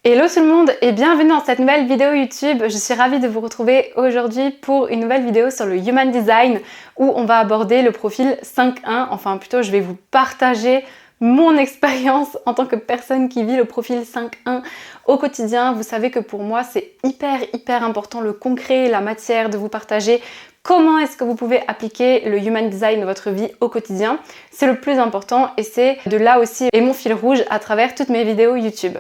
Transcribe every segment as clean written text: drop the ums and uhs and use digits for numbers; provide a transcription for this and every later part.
Hello tout le monde et bienvenue dans cette nouvelle vidéo YouTube. Je suis ravie de vous retrouver aujourd'hui pour une nouvelle vidéo sur le Human Design où on va aborder le profil 5.1. Enfin plutôt je vais vous partager mon expérience en tant que personne qui vit le profil 5.1 au quotidien. Vous savez que pour moi c'est hyper important le concret, la matière, de vous partager comment est-ce que vous pouvez appliquer le Human Design dans votre vie au quotidien. C'est le plus important et c'est de là aussi et mon fil rouge à travers toutes mes vidéos YouTube.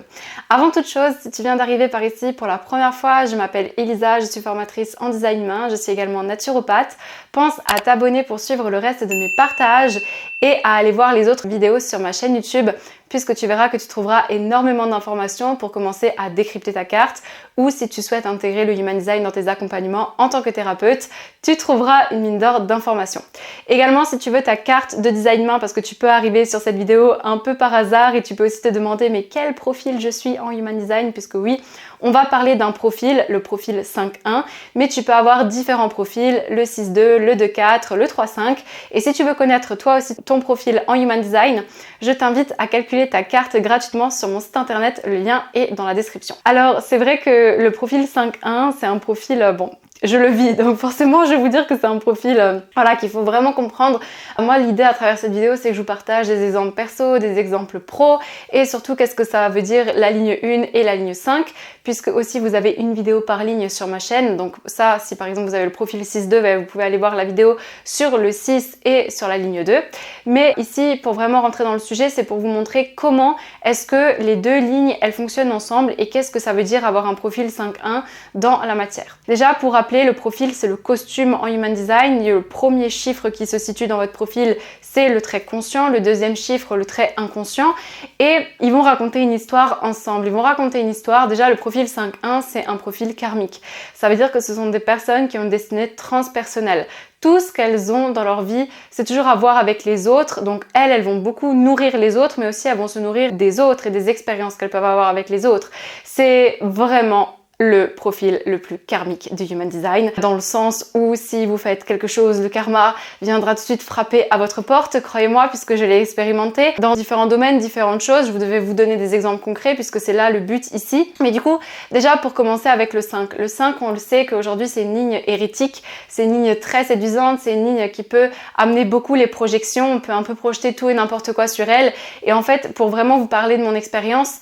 Avant toute chose, si tu viens d'arriver par ici pour la première fois, je m'appelle Elisa, je suis formatrice en design humain, je suis également naturopathe. Pense à t'abonner pour suivre le reste de mes partages et à aller voir les autres vidéos sur ma chaîne YouTube puisque tu verras que tu trouveras énormément d'informations pour commencer à décrypter ta carte ou si tu souhaites intégrer le Human Design dans tes accompagnements en tant que thérapeute, tu trouveras une mine d'or d'informations. Également, si tu veux ta carte de design main, parce que tu peux arriver sur cette vidéo un peu par hasard et tu peux aussi te demander mais quel profil je suis en Human Design, puisque oui, on va parler d'un profil, le profil 5.1, mais tu peux avoir différents profils, le 6.2, le 2.4, le 3.5. Et si tu veux connaître toi aussi ton profil en Human Design, je t'invite à calculer ta carte gratuitement sur mon site internet, le lien est dans la description. Alors c'est vrai que le profil 5.1, c'est un profil, je le vis, donc forcément je vais vous dire que c'est un profil qu'il faut vraiment comprendre. Moi l'idée à travers cette vidéo c'est que je vous partage des exemples perso, des exemples pro et surtout qu'est-ce que ça veut dire la ligne 1 et la ligne 5 puisque aussi vous avez une vidéo par ligne sur ma chaîne. Donc ça, si par exemple vous avez le profil 6.2, vous pouvez aller voir la vidéo sur le 6 et sur la ligne 2. Mais ici pour vraiment rentrer dans le sujet, c'est pour vous montrer comment est-ce que les deux lignes elles fonctionnent ensemble et qu'est-ce que ça veut dire avoir un profil 5.1 dans la matière. Déjà pour rappeler, le profil c'est le costume en Human Design. Le premier chiffre qui se situe dans votre profil c'est le trait conscient, le deuxième chiffre le trait inconscient et ils vont raconter une histoire ensemble. Ils vont raconter une histoire. Déjà le profil 5.1 c'est un profil karmique. Ça veut dire que ce sont des personnes qui ont une destinée transpersonnelle. Tout ce qu'elles ont dans leur vie, c'est toujours à voir avec les autres. Donc elles vont beaucoup nourrir les autres, mais aussi elles vont se nourrir des autres et des expériences qu'elles peuvent avoir avec les autres. C'est vraiment le profil le plus karmique du Human Design, dans le sens où si vous faites quelque chose, le karma viendra tout de suite frapper à votre porte, croyez-moi, puisque je l'ai expérimenté dans différents domaines, différentes choses. Je devais vous donner des exemples concrets puisque c'est là le but ici. Mais du coup, déjà pour commencer avec le 5. Le 5, on le sait qu'aujourd'hui c'est une ligne hérétique, c'est une ligne très séduisante, c'est une ligne qui peut amener beaucoup les projections, on peut un peu projeter tout et n'importe quoi sur elle. Et en fait, pour vraiment vous parler de mon expérience,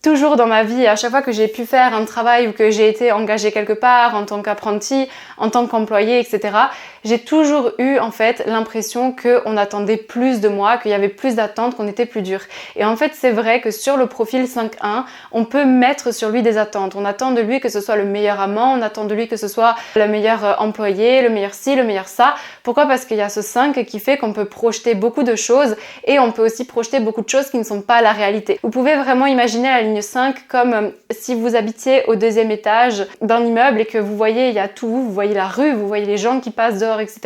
toujours dans ma vie, à chaque fois que j'ai pu faire un travail ou que j'ai été engagée quelque part en tant qu'apprenti, en tant qu'employé, etc., j'ai toujours eu en fait l'impression qu'on attendait plus de moi, qu'il y avait plus d'attentes, qu'on était plus dur. Et en fait, c'est vrai que sur le profil 5.1, on peut mettre sur lui des attentes. On attend de lui que ce soit le meilleur amant, on attend de lui que ce soit le meilleur employé, le meilleur ci, le meilleur ça. Pourquoi ? Parce qu'il y a ce 5 qui fait qu'on peut projeter beaucoup de choses et on peut aussi projeter beaucoup de choses qui ne sont pas la réalité. Vous pouvez vraiment imaginer la ligne 5 comme si vous habitiez au deuxième étage d'un immeuble et que vous voyez, il y a tout, vous voyez la rue, vous voyez les gens qui passent dehors, etc.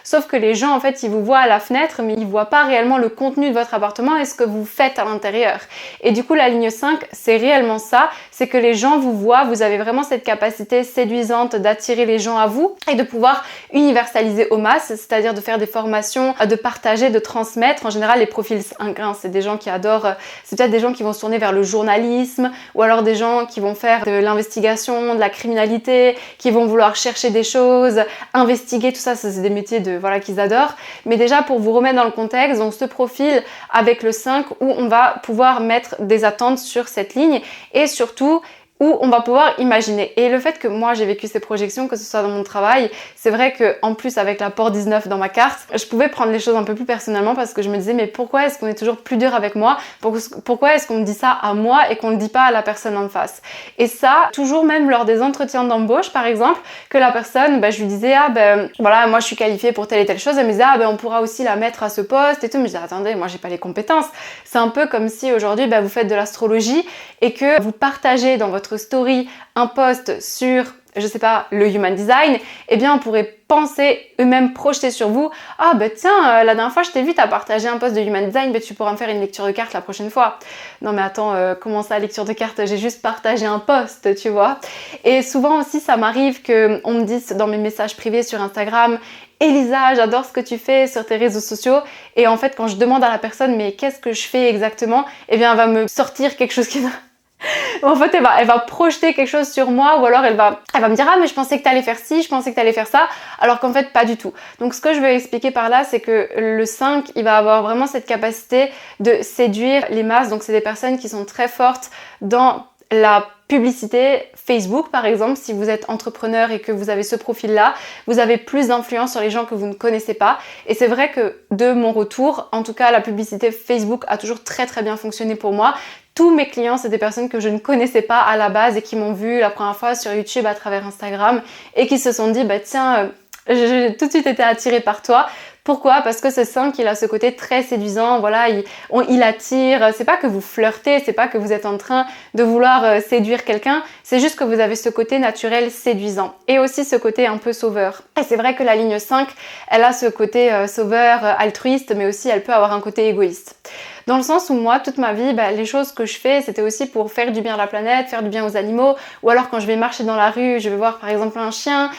Sauf que les gens, en fait, ils vous voient à la fenêtre, mais ils voient pas réellement le contenu de votre appartement et ce que vous faites à l'intérieur. Et du coup, la ligne 5, c'est réellement ça, c'est que les gens vous voient, vous avez vraiment cette capacité séduisante d'attirer les gens à vous et de pouvoir universaliser aux masses, c'est-à-dire de faire des formations, de partager, de transmettre. En général, les profils 5.1, c'est des gens qui adorent, c'est peut-être des gens qui vont se tourner vers le journalisme ou alors des gens qui vont faire de l'investigation, de la criminalité, qui vont vouloir chercher des choses, investiguer, tout ça, c'est des métiers qu'ils adorent. Mais déjà pour vous remettre dans le contexte, donc ce profil avec le 5 où on va pouvoir mettre des attentes sur cette ligne et surtout où on va pouvoir imaginer. Et le fait que moi j'ai vécu ces projections, que ce soit dans mon travail, c'est vrai que en plus avec l'apport 19 dans ma carte, je pouvais prendre les choses un peu plus personnellement parce que je me disais mais pourquoi est-ce qu'on est toujours plus dur avec moi ? Pourquoi est-ce qu'on me dit ça à moi et qu'on ne le dit pas à la personne en face ? Et ça, toujours même lors des entretiens d'embauche par exemple, que la personne, je lui disais moi je suis qualifiée pour telle et telle chose, elle me disait on pourra aussi la mettre à ce poste et tout, mais je disais attendez, moi j'ai pas les compétences. C'est un peu comme si aujourd'hui vous faites de l'astrologie et que vous partagez dans votre story un post sur, je sais pas, le Human Design, eh bien on pourrait penser, eux-mêmes projeter sur vous, tiens, la dernière fois je t'ai vu, t'as partagé un post de Human Design, tu pourras me faire une lecture de carte la prochaine fois. Non mais attends, comment ça lecture de carte ? J'ai juste partagé un post, tu vois. Et souvent aussi ça m'arrive qu'on me dise dans mes messages privés sur Instagram, Elisa, j'adore ce que tu fais sur tes réseaux sociaux. Et en fait, quand je demande à la personne, mais qu'est-ce que je fais exactement ? Eh bien, elle va me sortir quelque chose qui n'a En fait, elle va projeter quelque chose sur moi ou alors elle va me dire « Ah, mais je pensais que t'allais faire ci, je pensais que t'allais faire ça », alors qu'en fait, pas du tout. Donc, ce que je veux expliquer par là, c'est que le 5, il va avoir vraiment cette capacité de séduire les masses. Donc, c'est des personnes qui sont très fortes dans la publicité Facebook par exemple. Si vous êtes entrepreneur et que vous avez ce profil là, vous avez plus d'influence sur les gens que vous ne connaissez pas, et c'est vrai que de mon retour, en tout cas la publicité Facebook a toujours très bien fonctionné pour moi. Tous mes clients, c'est des personnes que je ne connaissais pas à la base et qui m'ont vu la première fois sur YouTube à travers Instagram et qui se sont dit bah tiens, j'ai tout de suite été attirée par toi. Pourquoi? Parce que ce 5, il a ce côté très séduisant, voilà, il attire. C'est pas que vous flirtez, c'est pas que vous êtes en train de vouloir séduire quelqu'un, c'est juste que vous avez ce côté naturel séduisant et aussi ce côté un peu sauveur. Et c'est vrai que la ligne 5, elle a ce côté sauveur, altruiste, mais aussi elle peut avoir un côté égoïste. Dans le sens où moi, toute ma vie, les choses que je fais, c'était aussi pour faire du bien à la planète, faire du bien aux animaux, ou alors quand je vais marcher dans la rue, je vais voir par exemple un chien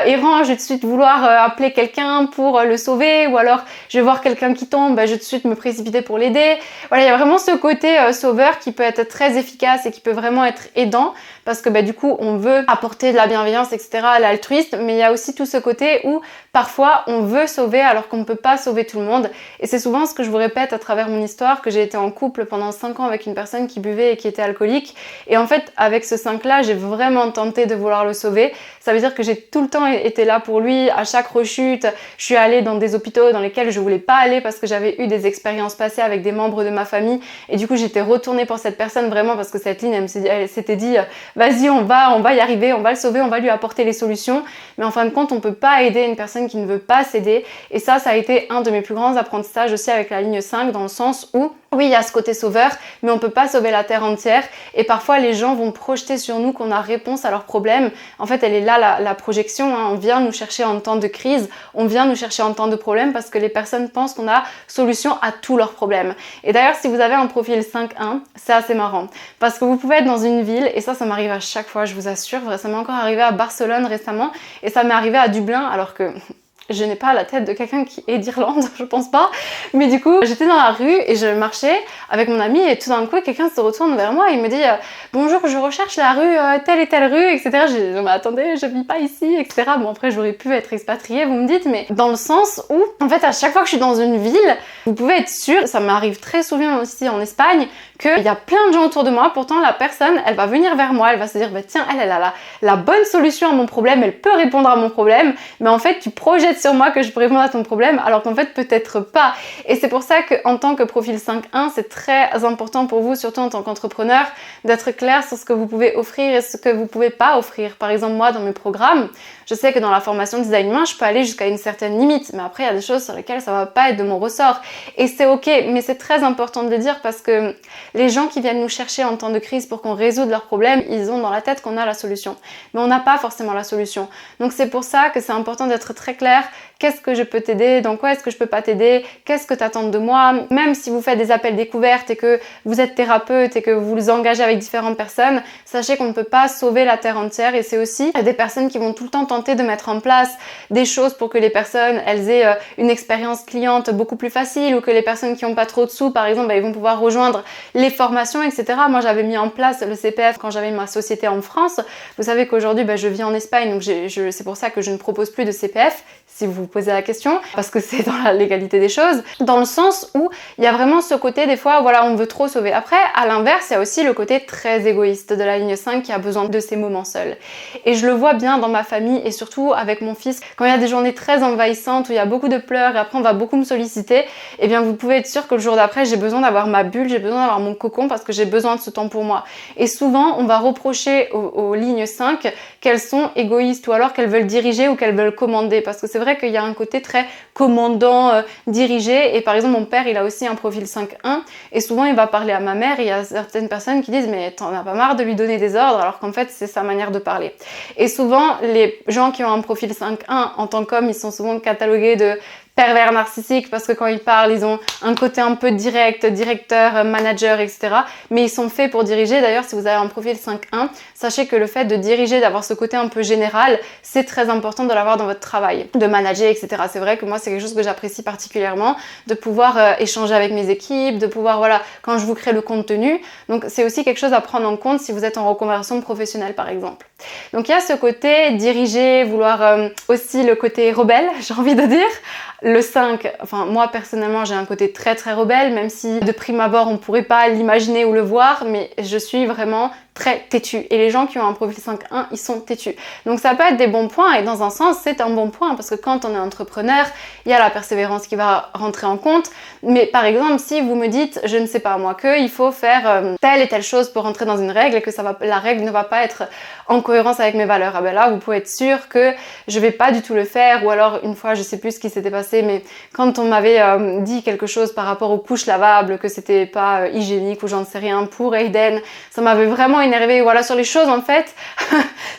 errant, je vais tout de suite vouloir appeler quelqu'un pour le sauver, ou alors je vais voir quelqu'un qui tombe, je vais tout de suite me précipiter pour l'aider. Voilà, il y a vraiment ce côté sauveur qui peut être très efficace et qui peut vraiment être aidant, parce que du coup, on veut apporter de la bienveillance, etc., à l'altruisme, mais il y a aussi tout ce côté où parfois on veut sauver alors qu'on ne peut pas sauver tout le monde. Et c'est souvent ce que je vous répète à travers mon histoire, que j'ai été en couple pendant 5 ans avec une personne qui buvait et qui était alcoolique. Et en fait, avec ce 5-là, j'ai vraiment tenté de vouloir le sauver. Ça veut dire que j'ai tout le temps été là pour lui, à chaque rechute. Je suis allée dans des hôpitaux dans lesquels je voulais pas aller parce que j'avais eu des expériences passées avec des membres de ma famille. Et du coup, j'étais retournée pour cette personne vraiment parce que cette ligne, elle s'était dit vas-y, on va y arriver, on va le sauver, on va lui apporter les solutions. Mais en fin de compte, on peut pas aider une personne qui ne veut pas s'aider. Et ça a été un de mes plus grands apprentissages aussi avec la ligne 5, dans le sens où oui, il y a ce côté sauveur, mais on peut pas sauver la terre entière. Et parfois, les gens vont projeter sur nous qu'on a réponse à leurs problèmes. En fait, elle est là, la projection. On vient nous chercher en temps de crise, on vient nous chercher en temps de problème parce que les personnes pensent qu'on a solution à tous leurs problèmes. Et d'ailleurs, si vous avez un profil 5-1, c'est assez marrant. Parce que vous pouvez être dans une ville, et ça m'arrive à chaque fois, je vous assure. Ça m'est encore arrivé à Barcelone récemment, et ça m'est arrivé à Dublin, alors que je n'ai pas la tête de quelqu'un qui est d'Irlande, je pense pas. Mais du coup, j'étais dans la rue et je marchais avec mon ami et tout d'un coup, quelqu'un se retourne vers moi et il me dit bonjour, je recherche la rue, telle et telle rue, etc. Je dis mais attendez, je vis pas ici, etc. Bon, après, j'aurais pu être expatriée, vous me dites, mais dans le sens où, en fait, à chaque fois que je suis dans une ville, vous pouvez être sûr, ça m'arrive très souvent aussi en Espagne, qu'il y a plein de gens autour de moi, pourtant la personne, elle va venir vers moi, elle va se dire tiens, elle a la bonne solution à mon problème, elle peut répondre à mon problème, mais en fait, tu projettes sur moi que je peux répondre à ton problème, alors qu'en fait peut-être pas. Et c'est pour ça qu'en tant que profil 5-1, c'est très important pour vous, surtout en tant qu'entrepreneur, d'être clair sur ce que vous pouvez offrir et ce que vous pouvez pas offrir. Par exemple, moi, dans mes programmes, je sais que dans la formation design humain, je peux aller jusqu'à une certaine limite, mais après il y a des choses sur lesquelles ça va pas être de mon ressort. Et c'est ok, mais c'est très important de le dire parce que les gens qui viennent nous chercher en temps de crise pour qu'on résoudre leurs problèmes, ils ont dans la tête qu'on a la solution. Mais on n'a pas forcément la solution. Donc c'est pour ça que c'est important d'être très clair. Qu'est-ce que je peux t'aider? Dans quoi est-ce que je peux pas t'aider? Qu'est-ce que t'attends de moi? Même si vous faites des appels découvertes et que vous êtes thérapeute et que vous vous engagez avec différentes personnes, sachez qu'on ne peut pas sauver la terre entière. Et c'est aussi des personnes qui vont tout le temps tenter de mettre en place des choses pour que les personnes, elles aient une expérience cliente beaucoup plus facile, ou que les personnes qui n'ont pas trop de sous, par exemple, ils vont pouvoir rejoindre les formations, etc. Moi, j'avais mis en place le CPF quand j'avais ma société en France. Vous savez qu'aujourd'hui, je vis en Espagne, donc c'est pour ça que je ne propose plus de CPF, si vous vous posez la question, parce que c'est dans la légalité des choses, dans le sens où il y a vraiment ce côté, des fois, voilà, on veut trop sauver. Après, à l'inverse, il y a aussi le côté très égoïste de la ligne 5 qui a besoin de ses moments seuls. Et je le vois bien dans ma famille et surtout avec mon fils, quand il y a des journées très envahissantes où il y a beaucoup de pleurs et après on va beaucoup me solliciter, eh bien vous pouvez être sûr que le jour d'après, j'ai besoin d'avoir ma bulle, j'ai besoin d'avoir mon cocon parce que j'ai besoin de ce temps pour moi. Et souvent, on va reprocher aux lignes 5 qu'elles sont égoïstes ou alors qu'elles veulent diriger ou qu'elles veulent commander, parce que c'est vrai qu'il y a un côté très commandant, dirigé. Et par exemple, mon père, il a aussi un profil 5-1 et souvent il va parler à ma mère et il y a certaines personnes qui disent mais t'en as pas marre de lui donner des ordres, alors qu'en fait c'est sa manière de parler. Et souvent les gens qui ont un profil 5-1 en tant qu'homme, ils sont souvent catalogués de pervers narcissiques parce que quand ils parlent, ils ont un côté un peu direct, directeur, manager, etc. Mais ils sont faits pour diriger. D'ailleurs, si vous avez un profil 5-1, sachez que le fait de diriger, d'avoir ce côté un peu général, c'est très important de l'avoir dans votre travail, de manager, etc. C'est vrai que moi, c'est quelque chose que j'apprécie particulièrement, de pouvoir échanger avec mes équipes, de pouvoir, voilà, quand je vous crée le contenu. Donc, c'est aussi quelque chose à prendre en compte si vous êtes en reconversion professionnelle, par exemple. Donc, il y a ce côté diriger, vouloir aussi le côté rebelle, j'ai envie de dire. Le 5, enfin moi personnellement j'ai un côté très très rebelle, même si de prime abord on pourrait pas l'imaginer ou le voir, mais je suis vraiment très têtue. Et les gens qui ont un profil 5-1, ils sont têtus. Donc ça peut être des bons points et dans un sens c'est un bon point parce que quand on est entrepreneur, il y a la persévérance qui va rentrer en compte. Mais par exemple si vous me dites, je ne sais pas moi, qu'il faut faire telle et telle chose pour rentrer dans une règle et que la règle ne va pas être en cohérence avec mes valeurs, ah ben là vous pouvez être sûr que je vais pas du tout le faire. Ou alors une fois, je sais plus ce qui s'était passé, mais quand on m'avait dit quelque chose par rapport aux couches lavables, que c'était pas hygiénique ou j'en sais rien pour Aiden, ça m'avait vraiment énervé. Voilà, sur les choses en fait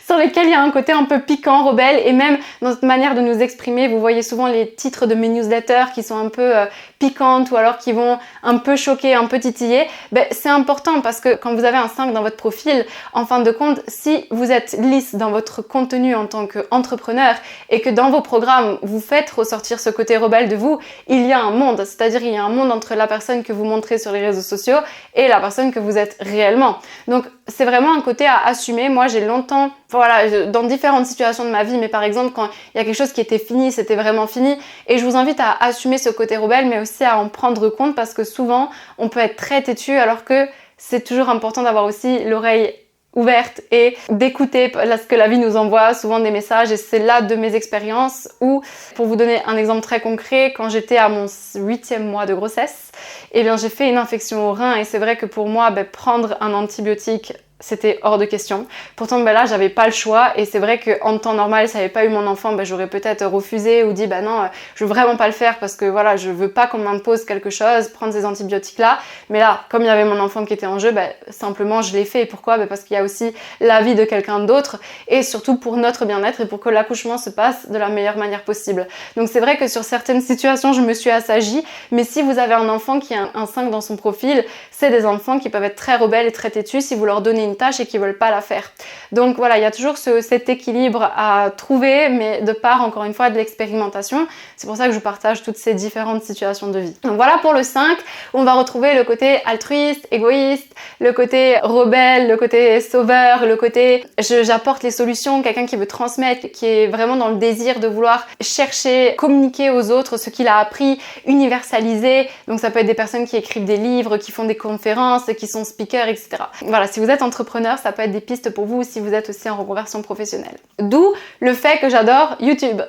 sur lesquelles il y a un côté un peu piquant, rebelle, et même dans notre manière de nous exprimer, vous voyez souvent les titres de mes newsletters qui sont un peu piquantes ou alors qui vont un peu choquer, un peu titiller. Ben, c'est important parce que quand vous avez un 5 dans votre profil, en fin de compte, si vous êtes lisse dans votre contenu en tant qu'entrepreneur et que dans vos programmes, vous faites ressortir ce côté rebelle de vous, il y a un monde, c'est-à-dire il y a un monde entre la personne que vous montrez sur les réseaux sociaux et la personne que vous êtes réellement. Donc c'est vraiment un côté à assumer. Moi j'ai longtemps, voilà, dans différentes situations de ma vie, mais par exemple quand il y a quelque chose qui était fini, c'était vraiment fini, et je vous invite à assumer ce côté rebelle, mais aussi à en prendre compte parce que souvent on peut être très têtu alors que c'est toujours important d'avoir aussi l'oreille ouverte et d'écouter ce que la vie nous envoie, souvent des messages, et c'est là de mes expériences où, pour vous donner un exemple très concret, quand j'étais à mon 8e mois de grossesse, eh bien j'ai fait une infection au rein et c'est vrai que pour moi, prendre un antibiotique, c'était hors de question. Pourtant, là, j'avais pas le choix et c'est vrai qu'en temps normal, si j'avais pas eu mon enfant, j'aurais peut-être refusé ou dit non, je veux vraiment pas le faire parce que voilà, je veux pas qu'on m'impose quelque chose, prendre ces antibiotiques-là. Mais là, comme il y avait mon enfant qui était en jeu, simplement je l'ai fait. Et pourquoi ? Parce qu'il y a aussi la vie de quelqu'un d'autre et surtout pour notre bien-être et pour que l'accouchement se passe de la meilleure manière possible. Donc c'est vrai que sur certaines situations, je me suis assagie, mais si vous avez un enfant qui a un 5 dans son profil, c'est des enfants qui peuvent être très rebelles et très têtus si vous leur donnez une tâche et qui veulent pas la faire. Donc voilà, il y a toujours cet équilibre à trouver, mais de part encore une fois de l'expérimentation. C'est pour ça que je partage toutes ces différentes situations de vie. Donc voilà pour le 5, on va retrouver le côté altruiste, égoïste, le côté rebelle, le côté sauveur, le côté j'apporte les solutions, quelqu'un qui veut transmettre, qui est vraiment dans le désir de vouloir chercher, communiquer aux autres ce qu'il a appris, universaliser. Donc ça peut être des personnes qui écrivent des livres, qui font des conférences, qui sont speakers, etc. Voilà, si vous êtes entrepreneur, ça peut être des pistes pour vous si vous êtes aussi en reconversion professionnelle. D'où le fait que j'adore YouTube.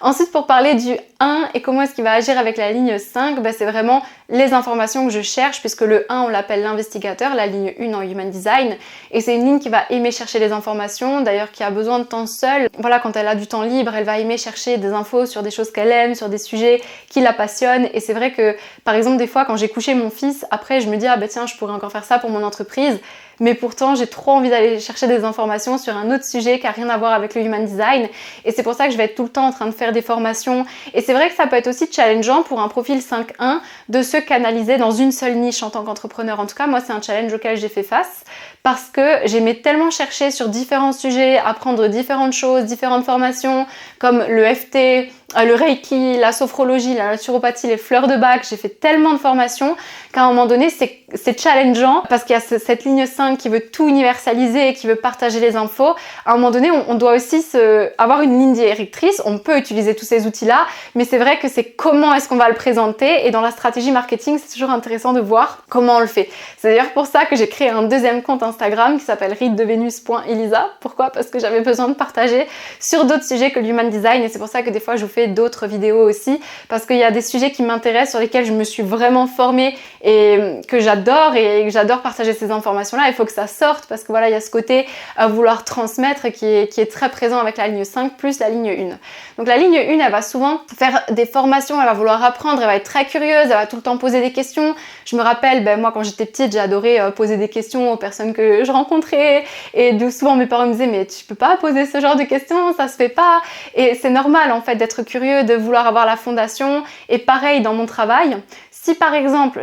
Ensuite, pour parler du 1 et comment est-ce qu'il va agir avec la ligne 5, c'est vraiment les informations que je cherche, puisque le 1, on l'appelle l'investigateur, la ligne 1 en Human Design, et c'est une ligne qui va aimer chercher les informations, d'ailleurs qui a besoin de temps seule. Voilà, quand elle a du temps libre, elle va aimer chercher des infos sur des choses qu'elle aime, sur des sujets qui la passionnent, et c'est vrai que, par exemple, des fois, quand j'ai couché mon fils, après, je me dis, tiens, je pourrais encore faire ça pour mon entreprise, mais pourtant j'ai trop envie d'aller chercher des informations sur un autre sujet qui n'a rien à voir avec le Human Design, et c'est pour ça que je vais être tout le temps en train de faire des formations, et c'est vrai que ça peut être aussi challengeant pour un profil 5-1 de se canaliser dans une seule niche en tant qu'entrepreneur. En tout cas, moi c'est un challenge auquel j'ai fait face, parce que j'aimais tellement chercher sur différents sujets, apprendre différentes choses, différentes formations, comme le FT, le Reiki, la sophrologie, la naturopathie, les fleurs de Bach. J'ai fait tellement de formations qu'à un moment donné, c'est challengeant parce qu'il y a cette ligne 5 qui veut tout universaliser et qui veut partager les infos. À un moment donné, on doit aussi avoir une ligne directrice. On peut utiliser tous ces outils-là, mais c'est vrai que c'est comment est-ce qu'on va le présenter, et dans la stratégie marketing, c'est toujours intéressant de voir comment on le fait. C'est d'ailleurs pour ça que j'ai créé un deuxième compte Instagram qui s'appelle ritedevenus.elisa. Pourquoi ? Parce que j'avais besoin de partager sur d'autres sujets que l'Human Design, et c'est pour ça que des fois je vous fais d'autres vidéos aussi, parce qu'il y a des sujets qui m'intéressent, sur lesquels je me suis vraiment formée et que j'adore partager ces informations-là. Il faut que ça sorte parce que voilà, il y a ce côté à vouloir transmettre qui est très présent avec la ligne 5 plus la ligne 1. Donc la ligne 1, elle va souvent faire des formations, elle va vouloir apprendre, elle va être très curieuse, elle va tout le temps poser des questions. Je me rappelle, moi quand j'étais petite, j'ai adoré poser des questions aux personnes que je rencontrais, et souvent mes parents me disaient mais tu peux pas poser ce genre de questions, ça se fait pas. Et c'est normal en fait d'être curieux, de vouloir avoir la fondation. Et pareil dans mon travail. Si par exemple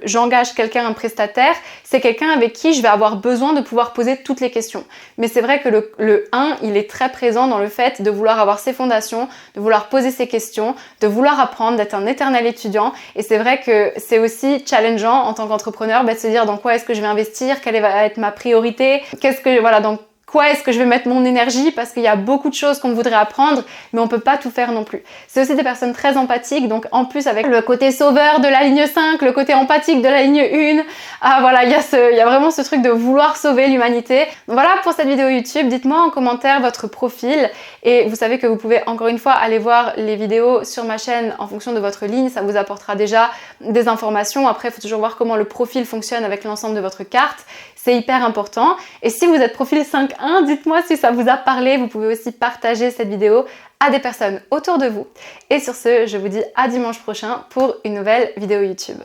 j'engage quelqu'un, un prestataire, c'est quelqu'un avec qui je vais avoir besoin de pouvoir poser toutes les questions. Mais c'est vrai que le 1, il est très présent dans le fait de vouloir avoir ses fondations, de vouloir poser ses questions, de vouloir apprendre, d'être un éternel étudiant. Et c'est vrai que c'est aussi challengeant en tant qu'entrepreneur de se dire dans quoi est-ce que je vais investir, quelle va être ma priorité, dans quoi est-ce que je vais mettre mon énergie, parce qu'il y a beaucoup de choses qu'on voudrait apprendre, mais on peut pas tout faire non plus. C'est aussi des personnes très empathiques, donc en plus avec le côté sauveur de la ligne 5, le côté empathique de la ligne 1, voilà, il y a vraiment ce truc de vouloir sauver l'humanité. Donc voilà pour cette vidéo YouTube, dites-moi en commentaire votre profil, et vous savez que vous pouvez encore une fois aller voir les vidéos sur ma chaîne en fonction de votre ligne, ça vous apportera déjà des informations. Après, il faut toujours voir comment le profil fonctionne avec l'ensemble de votre carte, c'est hyper important. Et si vous êtes profil 5.1, dites-moi si ça vous a parlé. Vous pouvez aussi partager cette vidéo à des personnes autour de vous. Et sur ce, je vous dis à dimanche prochain pour une nouvelle vidéo YouTube.